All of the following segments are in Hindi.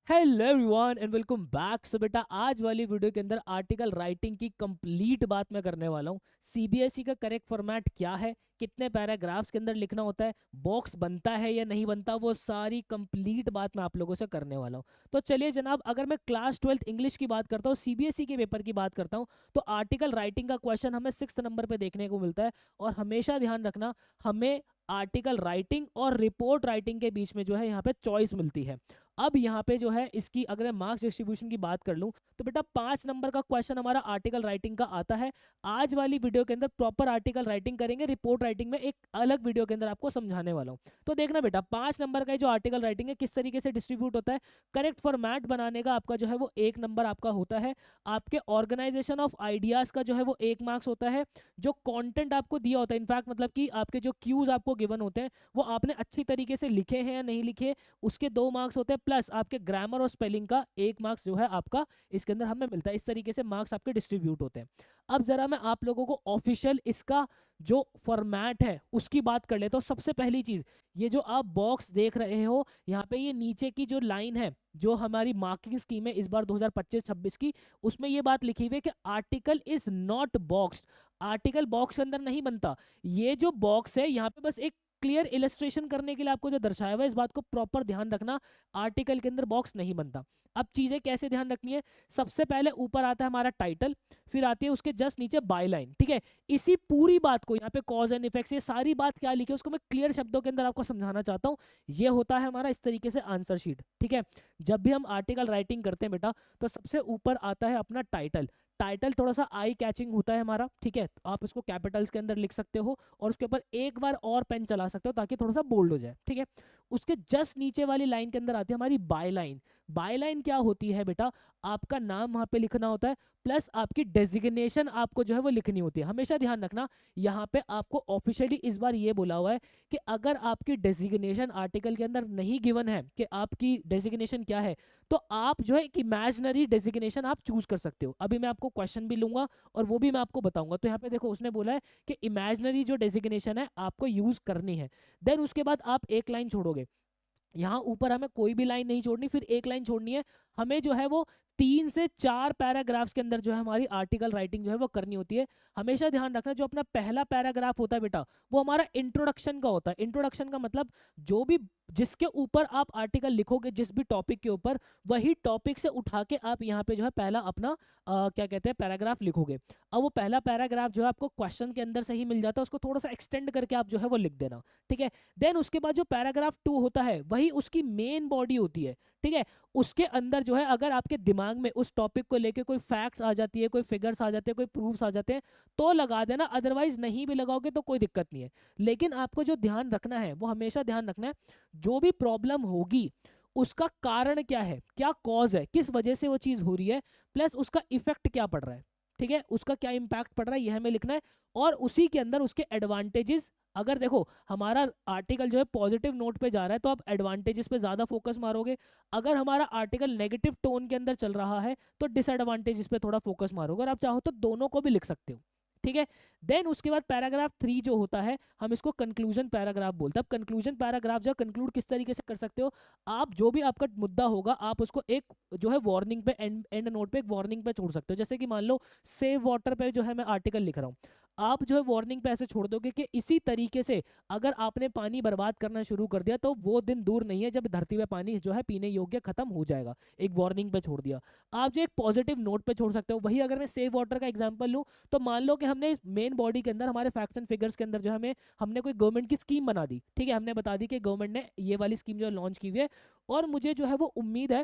Hello everyone and welcome back. So बेटा आज वाली वीडियो के अंदर आर्टिकल राइटिंग की कंप्लीट बात मैं करने वाला हूँ। सीबीएसई का करेक्ट फॉर्मेट क्या है, कितने पैराग्राफ्स के अंदर लिखना होता है, बॉक्स बनता है या नहीं बनता, वो सारी कंप्लीट बात मैं आप लोगों से करने वाला हूँ। तो चलिए जनाब, अगर मैं क्लास 12th इंग्लिश की बात करता हूँ, सीबीएसई के पेपर की बात करता हूँ, तो आर्टिकल राइटिंग का क्वेश्चन हमें 6th नंबर पे देखने को मिलता है। और हमेशा ध्यान रखना, हमें आर्टिकल राइटिंग और रिपोर्ट राइटिंग के बीच में जो है यहाँ पे चॉइस मिलती है। अब यहाँ पे जो है इसकी अगर मैं मार्क्स डिस्ट्रीब्यूशन की बात कर लूँ तो बेटा 5 नंबर का क्वेश्चन हमारा आर्टिकल राइटिंग का आता है। आज वाली वीडियो के अंदर प्रॉपर आर्टिकल राइटिंग करेंगे, रिपोर्ट राइटिंग में एक अलग वीडियो के अंदर आपको समझाने वाला हूँ। तो देखना बेटा 5 नंबर का जो आर्टिकल राइटिंग है किस तरीके से डिस्ट्रीब्यूट होता है। करेक्ट फॉर्मेट बनाने का आपका जो है वो 1 नंबर आपका होता है। आपके ऑर्गेनाइजेशन ऑफ आइडियाज का जो है वो 1 मार्क्स होता है। जो कंटेंट आपको दिया होता है, इनफैक्ट मतलब कि आपके जो क्यूज आपको गिवन होते हैं वो आपने अच्छी तरीके से लिखे हैं या नहीं लिखे, उसके 2 मार्क्स होते हैं। प्लस आपके ग्रामर और स्पेलिंग का 1 मार्क्स जो है आपका इसके अंदर हमें मिलता है। इस तरीके से मार्क्स आपके डिस्ट्रीब्यूट होते हैं। अब जरा मैं आप लोगों को ऑफिशियल इसका जो फॉर्मेट है उसकी बात कर लेता हूँ। सबसे पहली चीज, ये जो आप बॉक्स देख रहे हो यहाँ पे, ये नीचे की जो लाइन है जो हमारी मार्किंग स्कीम है इस बार 2025-26 की, उसमें ये बात लिखी हुई है कि article is not boxed. Article box के अंदर नहीं बनता। ये जो बॉक्स है यहाँ पे बस एक क्लियर इलस्ट्रेशन करने के लिए आपको जो दर्शाया हुआ है, इस बात को प्रॉपर ध्यान रखना। आर्टिकल के अंदर बॉक्स नहीं बनता। अब चीजें कैसे ध्यान रखनी है, सबसे पहले ऊपर आता है हमारा टाइटल, फिर आती है उसके जस्ट नीचे बाय लाइन। ठीक है, इसी पूरी बात को यहाँ पे कॉज एंड इफेक्ट्स, ये सारी बात क्या लिखी है उसको मैं क्लियर शब्दों के अंदर आपको समझाना चाहता हूँ। ये होता है हमारा इस तरीके से आंसर शीट। ठीक है, जब भी हम आर्टिकल राइटिंग करते हैं बेटा तो सबसे ऊपर आता है अपना टाइटल। टाइटल थोड़ा सा आई कैचिंग होता है हमारा। ठीक है, तो आप इसको कैपिटल्स के अंदर लिख सकते हो और उसके ऊपर एक बार और पेन चला सकते हो ताकि थोड़ा सा बोल्ड हो जाए। ठीक है, उसके जस्ट नीचे वाली लाइन के अंदर आती है हमारी बाय लाइन। बाय लाइन क्या होती है बेटा, आपका नाम वहां पे लिखना होता है, प्लस आपकी डेजिग्नेशन आपको जो है वो लिखनी होती है। हमेशा ध्यान रखना, यहाँ पे आपको ऑफिशियली इस बार ये बोला हुआ है कि अगर आपकी डेजिग्नेशन आर्टिकल के अंदर नहीं गिवन है कि आपकी डेजिग्नेशन क्या है, तो आप जो है एक इमेजिनरी डेजिग्नेशन आप चूज कर सकते हो। अभी मैं आपको क्वेश्चन भी लूंगा और वो भी मैं आपको बताऊंगा। तो यहाँ पे देखो उसने बोला है कि इमेजिनरी जो डेजिग्नेशन है आपको यूज करनी है। देन उसके बाद आप एक लाइन छोड़ोगे, यहाँ ऊपर हमें कोई भी लाइन नहीं छोड़नी, फिर एक लाइन छोड़नी है। हमें जो है वो 3 से 4 पैराग्राफ्स के अंदर जो है हमारी आर्टिकल राइटिंग जो है वो करनी होती है। हमेशा ध्यान रखना, जो अपना पहला पैराग्राफ होता है बेटा वो हमारा इंट्रोडक्शन का होता है। इंट्रोडक्शन का मतलब जो भी जिसके ऊपर आप आर्टिकल लिखोगे, जिस भी टॉपिक के ऊपर, वही टॉपिक से उठा के आप यहाँ पे जो है पहला अपना क्या कहते हैं पैराग्राफ लिखोगे। अब वो पहला पैराग्राफ जो है आपको क्वेश्चन के अंदर से ही मिल जाता है, उसको थोड़ा सा एक्सटेंड करके आप जो है वो लिख देना। ठीक है, देन उसके बाद जो पैराग्राफ 2 होता है वही उसकी मेन बॉडी होती है। ठीक है, उसके अंदर जो है अगर आपके दिमाग में उस टॉपिक को लेके कोई फैक्ट्स आ जाती है, कोई फिगर्स आ जाते हैं, कोई प्रूफ्स आ जाते हैं तो लगा देना, अदरवाइज नहीं भी लगाओगे तो कोई दिक्कत नहीं है। लेकिन आपको जो ध्यान रखना है वो हमेशा ध्यान रखना है, जो भी प्रॉब्लम होगी उसका कारण क्या है, क्या कॉज है, किस वजह से वो चीज हो रही है, प्लस उसका इफेक्ट क्या पड़ रहा है। ठीक है, उसका क्या इंपैक्ट पड़ रहा है ये हमें लिखना है। और उसी के अंदर उसके एडवांटेजेस, अगर देखो हमारा आर्टिकल जो है पॉजिटिव नोट पे जा रहा है तो आप एडवांटेजेस पे ज्यादा फोकस मारोगे। अगर हमारा आर्टिकल नेगेटिव टोन के अंदर चल रहा है तो डिसएडवांटेजेस पे थोड़ा फोकस मारोगे। और आप चाहो तो दोनों को भी लिख सकते हो। ठीक है, देन उसके बाद पैराग्राफ 3 जो होता है हम इसको कंक्लूजन पैराग्राफ बोलते हैं। अब कंक्लूजन पैराग्राफ जो कंक्लूड किस तरीके से कर सकते हो, आप जो भी आपका मुद्दा होगा आप उसको एक जो है वार्निंग पे, एंड नोट पे एक वार्निंग पे छोड़ सकते हो। जैसे कि मान लो सेव वाटर पे जो है मैं आर्टिकल लिख रहा हूँ, आप जो है वार्निंग पे ऐसे छोड़ दोगे कि इसी तरीके से अगर आपने पानी बर्बाद करना शुरू कर दिया तो वो दिन दूर नहीं है जब धरती में पानी जो है पीने योग्य खत्म हो जाएगा। एक वार्निंग पे छोड़ दिया। आप जो एक पॉजिटिव नोट पे छोड़ सकते हो। वही अगर मैं सेव वाटर का एग्जांपल लूं तो मान लो कि हमने मेन बॉडी के अंदर हमारे फैक्ट्स एंड फिगर्स के अंदर जो हमें हमने कोई गवर्नमेंट की स्कीम बना दी। ठीक है, हमने बता दी कि गवर्नमेंट ने ये वाली स्कीम जो लॉन्च की हुई है और मुझे जो है वो उम्मीद है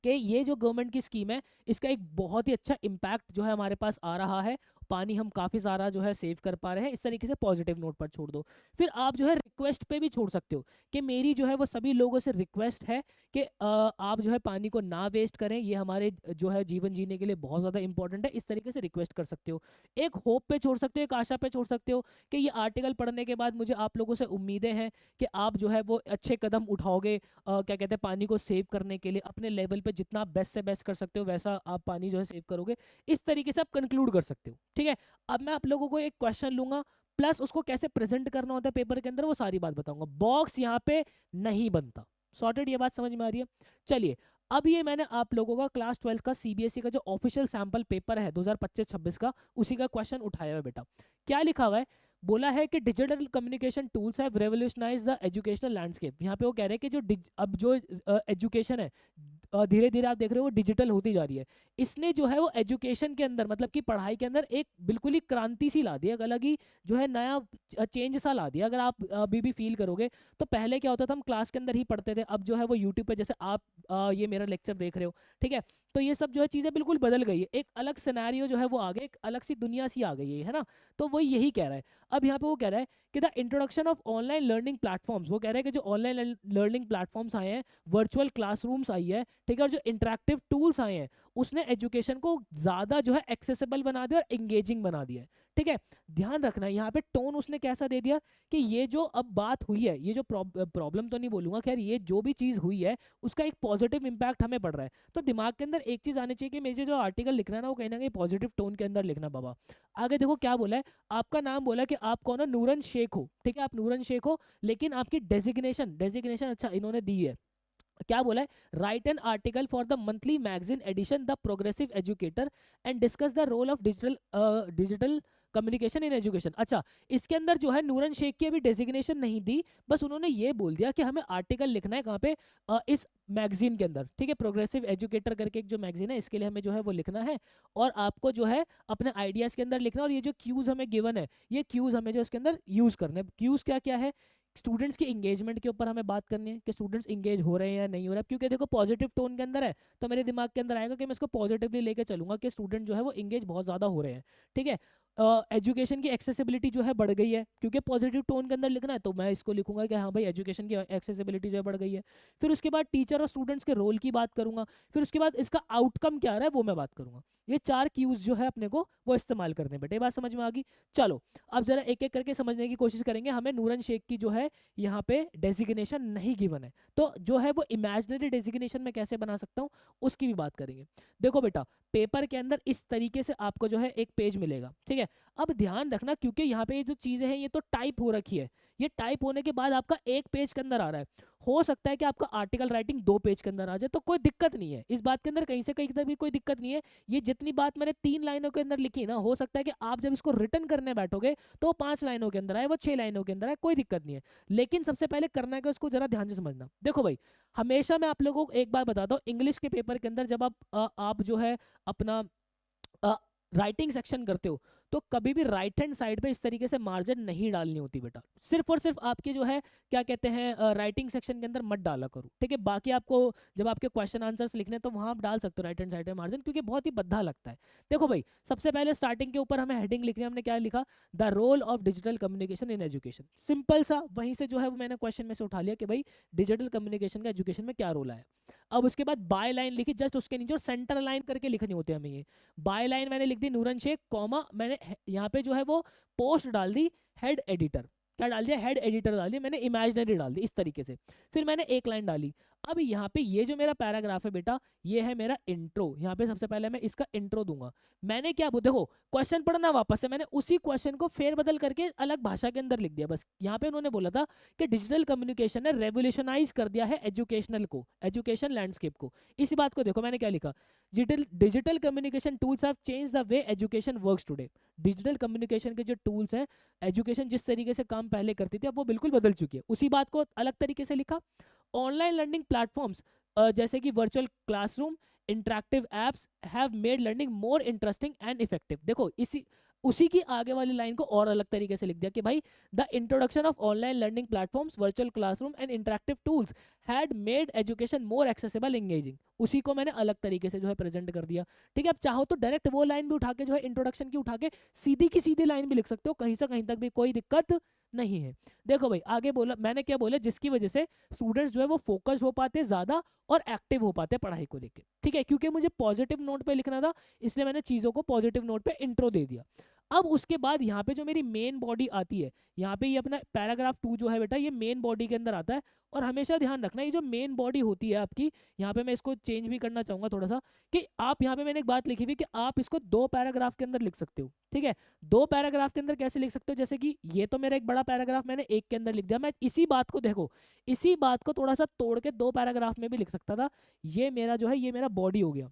कि ये जो गवर्नमेंट की स्कीम है इसका एक बहुत ही अच्छा इम्पैक्ट जो है हमारे पास आ रहा है, पानी हम काफी सारा जो है सेव कर पा रहे हैं। इस तरीके से पॉजिटिव नोट पर छोड़ दो। फिर आप जो है रिक्वेस्ट पे भी छोड़ सकते हो कि मेरी जो है वो सभी लोगों से रिक्वेस्ट है कि आप जो है पानी को ना वेस्ट करें, ये हमारे जो है जीवन जीने के लिए बहुत ज्यादा इंपॉर्टेंट है। इस तरीके से रिक्वेस्ट कर सकते हो। एक होप पे छोड़ सकते हो, एक आशा पे छोड़ सकते हो कि ये आर्टिकल पढ़ने के बाद मुझे आप लोगों से उम्मीदें हैं कि आप जो है वो अच्छे कदम उठाओगे, क्या कहते हैं पानी को सेव करने के लिए अपने लेवल पे जितना बेस्ट से बेस्ट कर सकते हो वैसा आप पानी जो है सेव करोगे। इस तरीके से आप कंक्लूड कर सकते हो। ठीक है, अब मैं आप लोगों को एक क्वेश्चन लूंगा, प्लस उसको कैसे प्रेजेंट करना होता है पेपर के अंदर वो सारी बात बताऊंगा। बॉक्स यहाँ पे नहीं बनता। सॉर्टेड, ये बात समझ में आ रही है। चलिए अब ये मैंने आप लोगों का क्लास 12 का सीबीएसई का जो ऑफिशियल सैंपल पेपर है 2025-26 का, उसी का क्वेश्चन उठाया हुआ है बेटा। क्या लिखा हुआ है, बोला है कि digital communication tools have revolutionise the educational landscape. यहाँ पे वो कह रहे हैं कि जो अब जो एजुकेशन है धीरे धीरे आप देख रहे हो वो डिजिटल होती जा रही है। इसने जो है वो एजुकेशन के अंदर मतलब कि पढ़ाई के अंदर एक बिल्कुल ही क्रांति सी ला दी, एक अलग ही जो है नया चेंज सा ला दिया। अगर आप अभी भी फील करोगे तो पहले क्या होता था, हम क्लास के अंदर ही पढ़ते थे, अब जो है वो यूट्यूब पे जैसे आप ये मेरा लेक्चर देख रहे हो, ठीक है, तो ये सब जो है चीज़ें बिल्कुल बदल गई है, एक अलग सिनेरियो जो है वो आ गया, एक अलग सी दुनिया सी आ गई है ना। तो वो यही कह रहा है। अब यहाँ पे वो कह रहा है कि the introduction of online learning platforms, वो कह रहे हैं कि जो ऑनलाइन लर्निंग प्लेटफॉर्म्स आए हैं, वर्चुअल क्लासरूम्स आई है, ठीक है, और जो इंटरेक्टिव टूल्स आए हैं, उसने एजुकेशन को ज़्यादा जो है एक्सेसिबल बना दिया और एंगेजिंग बना दिया है, ठीक है। ध्यान रखना यहाँ पे टोन उसने कैसा दे दिया कि ये जो अब बात हुई है, ये जो प्रॉब्लम तो नहीं बोलूंगा, खैर ये जो भी चीज़ हुई है उसका एक पॉजिटिव इंपैक्ट हमें पड़ रहा है। तो दिमाग के अंदर एक चीज़ आनी चाहिए कि मुझे जो आर्टिकल लिखना है ना वो कहीं ना कहीं पॉजिटिव टोन के अंदर लिखना बाबा। आगे देखो क्या बोला है, आपका नाम बोला कि आप कौन हो, नूरन शेख हो, ठीक है, आप नूरन शेख हो, लेकिन आपकी डेजिग्नेशन डेजिग्नेशन अच्छा इन्होंने दी है, क्या बोला है, write an article for the monthly magazine edition the progressive educator and discuss the role of digital communication in education. अच्छा, इसके अंदर जो है नूरन शेख की अभी डेजिग्नेशन नहीं दी, बस उन्होंने ये बोल दिया कि हमें आर्टिकल लिखना है कहाँ पे, इस मैगजीन के अंदर, ठीक है, प्रोग्रेसिव एजुकेटर करके एक जो मैगजीन है, इसके लिए हमें जो है वो लिखना है, और आपको जो है अपने आइडियाज के अंदर लिखना है, और ये जो क्यूज हमें गिवन है, ये क्यूज हमें जो इसके अंदर यूज करना है। क्यूज क्या क्या है, स्टूडेंट्स की इंगेजमेंट के ऊपर हमें बात करनी है कि स्टूडेंट्स इंगेज हो रहे हैं या नहीं हो रहे हैं, क्योंकि देखो पॉजिटिव टोन के अंदर है तो मेरे दिमाग के अंदर आएगा कि मैं इसको पॉजिटिवली लेके चलूंगा कि स्टूडेंट जो है वो इंगेज बहुत ज़्यादा हो रहे हैं, ठीक है। एजुकेशन की एक्सेसिबिलिटी जो है बढ़ गई है, क्योंकि पॉजिटिव टोन के अंदर लिखना है तो मैं इसको लिखूंगा कि हाँ भाई एजुकेशन की एक्सेसिबिलिटी जो है बढ़ गई है। फिर उसके बाद टीचर और स्टूडेंट्स के रोल की बात करूंगा, फिर उसके बाद इसका आउटकम क्या रहा है वो मैं बात करूंगा। ये 4 क्यूज जो है अपने को वो इस्तेमाल करने बेटे, बात समझ में आ गई। चलो अब जरा एक एक करके समझने की कोशिश करेंगे। हमें नूरन शेख की जो है यहाँ पे डेजिग्नेशन नहीं गिवन है, तो जो है वो इमेजिनरी डेजिग्नेशन में कैसे बना सकता हूँ उसकी भी बात करेंगे। देखो बेटा, पेपर के अंदर इस तरीके से आपको जो है एक पेज मिलेगा, ठीक है। अब ध्यान रखना क्योंकि यहाँ पे ये जो चीजें हैं ये तो टाइप हो रखी है, ये टाइप होने के बाद आपका एक पेज के अंदर आ रहा है। हो सकता है कि आपका आर्टिकल राइटिंग 2 पेज के अंदर आ जाए, तो कोई दिक्कत नहीं है इस बात के अंदर, कहीं से कहीं तक भी कोई दिक्कत नहीं है। ये जितनी बात मैंने 3 लाइनों के अंदर लिखी ना, हो सकता है कि आप जब इसको रिटर्न करने बैठोगे तो 5 लाइनों के अंदर आए, वो 6 लाइनों के अंदर आए, कोई दिक्कत नहीं है। लेकिन सबसे पहले करना है कि उसको जरा ध्यान से समझना। देखो भाई, हमेशा मैं आप लोगों को एक बात बताता हूँ, इंग्लिश के पेपर के अंदर जब आप जो है अपना राइटिंग सेक्शन करते हो तो कभी भी राइट हैंड साइड पे इस तरीके से मार्जिन नहीं डालनी होती बेटा। सिर्फ और सिर्फ आपके जो है क्या कहते हैं राइटिंग सेक्शन के अंदर मत डाला करो, ठीक है। बाकी आपको जब आपके क्वेश्चन आंसर्स लिखने तो वहां आप डाल सकते हो राइट हैंड साइड पे मार्जिन, क्योंकि बहुत ही बद्धा लगता है। देखो भाई, सबसे पहले स्टार्टिंग के ऊपर हमें हेडिंग लिखनी है, हमने क्या लिखा, the role of digital communication in education. Simple सा, वहीं से जो है वो मैंने क्वेश्चन में से उठा लिया कि भाई डिजिटल कम्युनिकेशन का एजुकेशन में क्या रोल है। अब उसके बाद बाय लाइन लिखी, जस्ट उसके नीचे और सेंटर लाइन करके लिखनी होती है हमें। ये बाय लाइन मैंने लिख दी नूरन शेख, कॉमा मैंने यहाँ पे जो है वो पोस्ट डाल दी हेड एडिटर, क्या डाल दिया, हेड एडिटर डाल दिया मैंने, इमेजिनरी डाल दी इस तरीके से। फिर मैंने एक लाइन डाली। अब यहाँ पे ये जो मेरा पैराग्राफ है बेटा, ये है मेरा इंट्रो। यहाँ पे सबसे पहले मैं इसका इंट्रो दूंगा। मैंने क्या देखो, क्वेश्चन पढ़ना वापस से, मैंने उसी क्वेश्चन को फेर बदल करके अलग भाषा के अंदर लिख दिया बस। यहाँ पे उन्होंने बोला था कि डिजिटल कम्युनिकेशन ने रेवोल्यूशनाइज कर दिया है एजुकेशनल को, एजुकेशन लैंडस्केप को। इसी बात को देखो मैंने क्या लिखा, digital communication tools have change the way education works today. Digital communication के जो टूल्स हैं, एजुकेशन जिस तरीके से काम पहले करती थी अब वो बिल्कुल बदल चुकी है। उसी बात को अलग तरीके से लिखा, ऑनलाइन लर्निंग प्लेटफॉर्म्स जैसे कि virtual classroom, interactive apps have made learning more interesting and effective. देखो उसी की आगे वाली लाइन को और अलग तरीके से लिख दिया कि भाई the introduction of online learning platforms, virtual classroom and interactive tools had made education more accessible engaging. उसी को मैंने अलग तरीके से जो है प्रेजेंट कर दिया, ठीक है। अब चाहो तो डायरेक्ट वो लाइन भी उठा के जो है इंट्रोडक्शन की उठा के सीधी की सीधी लाइन भी लिख सकते हो, कहीं से कहीं तक भी कोई दिक्कत नहीं है। देखो भाई आगे बोला मैंने क्या बोला, जिसकी वजह से स्टूडेंट्स जो है वो फोकस हो पाते ज्यादा और एक्टिव हो पाते पढ़ाई को लेके, ठीक है। क्योंकि मुझे पॉजिटिव नोट पे लिखना था इसलिए मैंने चीजों को पॉजिटिव नोट पे इंट्रो दे दिया। अब उसके बाद यहाँ पे जो मेरी मेन बॉडी आती है, यहाँ पे ये अपना पैराग्राफ 2 जो है बेटा ये मेन बॉडी के अंदर आता है। और हमेशा ध्यान रखना ये जो मेन बॉडी होती है आपकी, यहाँ पे मैं इसको चेंज भी करना चाहूंगा थोड़ा सा, कि आप यहाँ पे मैंने एक बात लिखी हुई कि आप इसको 2 पैराग्राफ के अंदर लिख सकते हो। ठीक है, 2 पैराग्राफ के अंदर कैसे लिख सकते हो, जैसे कि ये तो मेरा एक बड़ा पैराग्राफ मैंने एक के अंदर लिख दिया, मैं इसी बात को देखो, इसी बात को थोड़ा सा तोड़ के 2 पैराग्राफ में भी लिख सकता था। ये मेरा जो है ये मेरा बॉडी हो गया,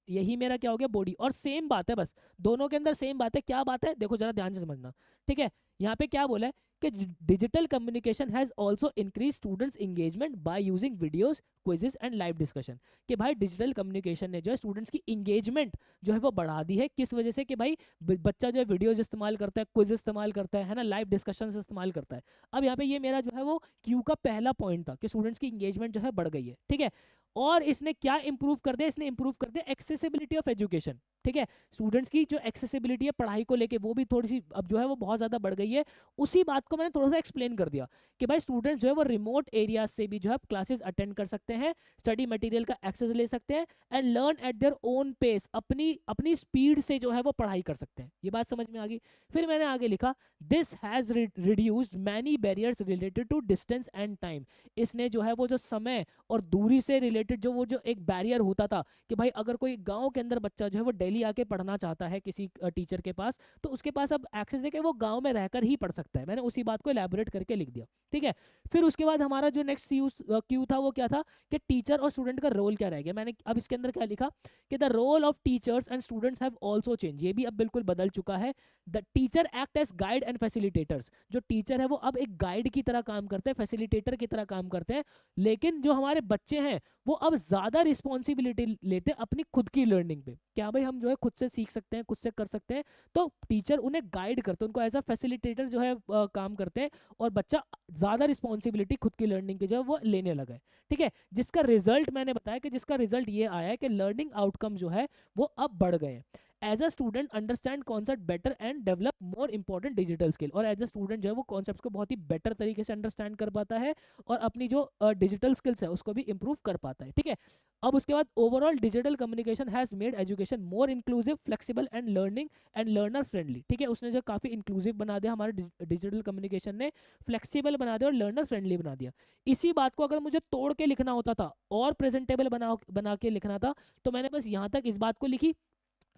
यही मेरा क्या हो गया बॉडी। और सेम बात है, बस दोनों के अंदर सेम बात है। क्या बात है देखो जरा ध्यान से समझना। ठीक है, यहाँ पे क्या बोला है कि digital communication has also increase students engagement by using videos, quizzes and live discussion. कि भाई डिजिटल कम्युनिकेशन ने जो है स्टूडेंट्स की इंगेजमेंट जो है वो बढ़ा दी है। किस वजह से, कि भाई बच्चा जो है वीडियोज इस्तेमाल करता है, क्विज इस्तेमाल करता है ना, लाइव डिस्कशन इस्तेमाल करता है। अब यहाँ पे ये मेरा जो है वो क्यू का पहला पॉइंट था कि स्टूडेंट्स की इंगेजमेंट जो है बढ़ गई है। ठीक है, और इसने क्या इंप्रूव कर दिया, इसने इंप्रूव कर दिया एक्सेसिबिलिटी ऑफ एजुकेशन। ठीक है, स्टूडेंट्स की जो एक्सेसिबिलिटी है पढ़ाई को लेके वो भी थोड़ी सी अब जो है वो बहुत ज्यादा बढ़ गई है। उसी बात को मैंने थोड़ा सा एक्सप्लेन कर दिया कि भाई स्टूडेंट्स जो है वो रिमोट एरिया से भी जो है क्लासेस अटेंड कर सकते हैं, स्टडी मटेरियल का एक्सेस ले सकते हैं and learn at their own pace, अपनी अपनी स्पीड से जो है वो पढ़ाई कर सकते हैं। ये बात समझ में आ गई। फिर मैंने आगे लिखा this has reduced many barriers related to distance and time. इसने जो है वो जो समय और दूरी से रिलेटेड जो एक बैरियर होता था कि भाई अगर कोई गांव के अंदर बच्चा जो है वो दिल्ली आके पढ़ना चाहता है किसी टीचर के पास, तो उसके पास अब एक्सेस है कि वो गांव में रहकर ही पढ़ सकता है। मैंने उसी बात को एलैबोरेट करके लिख दिया। ठीक है, फिर उसके बाद हमारा जो नेक्स्ट क्यू था वो क्या था कि टीचर और स्टूडेंट का रोल क्या रह गया। मैंने अब इसके अंदर क्या लिखा कि the role of teachers and students have also change. ये भी अब बिल्कुल बदल चुका है। The teacher act as guide and facilitators. जो टीचर है वो अब एक गाइड की तरह काम करते हैं, फैसिलिटेटर की तरह काम करते हैं। लेकिन जो हमारे बच्चे हैं वो अब ज्यादा रिस्पॉन्सिबिलिटी लेते हैं अपनी खुद की लर्निंग पे। क्या भाई हम जो है खुद से सीख सकते हैं, खुद से कर सकते हैं, तो टीचर उन्हें गाइड करते हैं, उनको एज अ फैसिलिटेटर जो है काम करते हैं, और बच्चा ज्यादा रिस्पॉन्सिबिलिटी खुद की लर्निंग की जो है वो लेने लगा है। ठीक है, जिसका रिजल्ट मैंने बताया कि जिसका रिजल्ट ये आया है कि लर्निंग आउटकम जो है वो अब बढ़ गए हैं। As a student understand concept better and develop more important digital skill. और एज अ स्टूडेंट जो है वो कॉन्सेप्ट को बहुत ही बेटर तरीके से अंडरस्टैंड कर पाता है और अपनी जो डिजिटल स्किल्स है उसको भी इंप्रूव कर पाता है। ठीक है, अब उसके बाद overall digital communication has made education more inclusive, flexible and learning and learner friendly. ठीक है, उसने जो काफी इंक्लूसिव बना दिया, हमारे डिजिटल कम्युनिकेशन ने फ्लेक्सिबल बना दिया और लर्नर फ्रेंडली बना दिया। इसी बात को अगर मुझे तोड़ के लिखना होता था और प्रेजेंटेबल बना के लिखना था, तो मैंने बस यहाँ तक इस बात को लिखी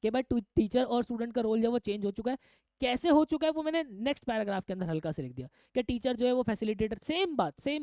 कि भाई टीचर और स्टूडेंट का रोल जो है वो चेंज हो चुका है। कैसे हो चुका है वो मैंने नेक्स्ट पैराग्राफ के अंदर हल्का से लिख दिया कि टीचर जो है वो फैसिलिटेटर, सेम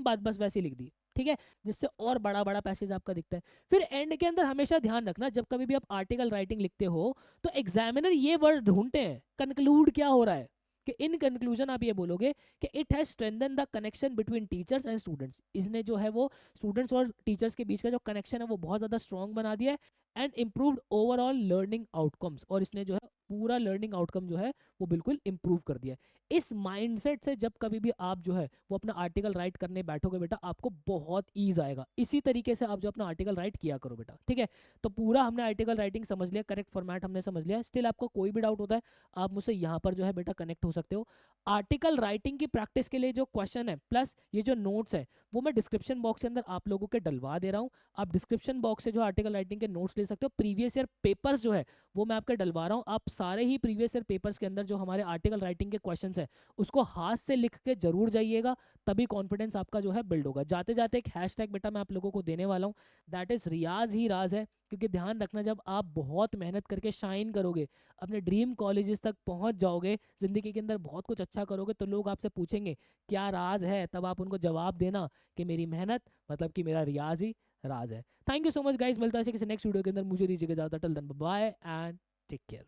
बात बस वैसे लिख दी। ठीक है, जिससे और बड़ा बड़ा पैसेज आपका दिखता है। फिर एंड के अंदर हमेशा ध्यान रखना जब कभी भी आप आर्टिकल राइटिंग लिखते हो तो एग्जामिनर ये वर्ड ढूंढते हैं कंक्लूड क्या हो रहा है, कि इन कंक्लूजन आप ये बोलोगे कि it has strengthen the connection between teachers and students. इसने जो है वो स्टूडेंट्स और टीचर्स के बीच का जो कनेक्शन है वो बहुत ज्यादा स्ट्रॉन्ग बना दिया है and improved overall learning outcomes. और इसने जो है पूरा लर्निंग आउटकम जो है वो बिल्कुल इंप्रूव कर दिया है। इस माइंडसेट से जब कभी भी आप जो है वो अपना आर्टिकल राइट करने बैठोगे बेटा, आपको बहुत ईज आएगा। इसी तरीके से आप जो अपना आर्टिकल राइट किया करो बेटा। ठीक है, तो पूरा हमने आर्टिकल राइटिंग समझ लिया, करेक्ट फॉर्मेट हमने समझ लिया। स्टिल आपको कोई भी डाउट होता है आप मुझसे यहाँ पर जो है बेटा कनेक्ट हो सकते हो। आर्टिकल राइटिंग की प्रैक्टिस के लिए जो क्वेश्चन है प्लस ये जो नोट्स है वो मैं डिस्क्रिप्शन बॉक्स के अंदर आप लोगों के डलवा दे रहा हूँ। आप डिस्क्रिप्शन बॉक्स से जो आर्टिकल राइटिंग के नोट्स ले सकते हो। प्रीवियस ईयर पेपर्स जो है वो मैं आपके डलवा रहा हूँ। आप सारे ही प्रीवियस ईयर पेपर्स के अंदर जो हमारे आर्टिकल राइटिंग के क्वेश्चंस है उसको हाथ से लिख के जरूर जाइएगा, तभी कॉन्फिडेंस आपका जो है बिल्ड होगा। जाते जाते एक हैशटैग बेटा मैं आप लोगों को देने वाला हूँ, दैट इज रियाज ही राज है। क्योंकि ध्यान रखना जब आप बहुत मेहनत करके शाइन करोगे, अपने ड्रीम कॉलेजेस तक पहुंच जाओगे, जिंदगी के अंदर बहुत कुछ अच्छा करोगे, तो लोग आपसे पूछेंगे क्या राज है, तब आप उनको जवाब देना कि मेरी मेहनत मतलब कि मेरा रियाज ही राज है। Thank you so much guys, मिलता है किसी नेक्स्ट वीडियो के अंदर। मुझे दीजिएगा ज़्यादा, till then bye and take care.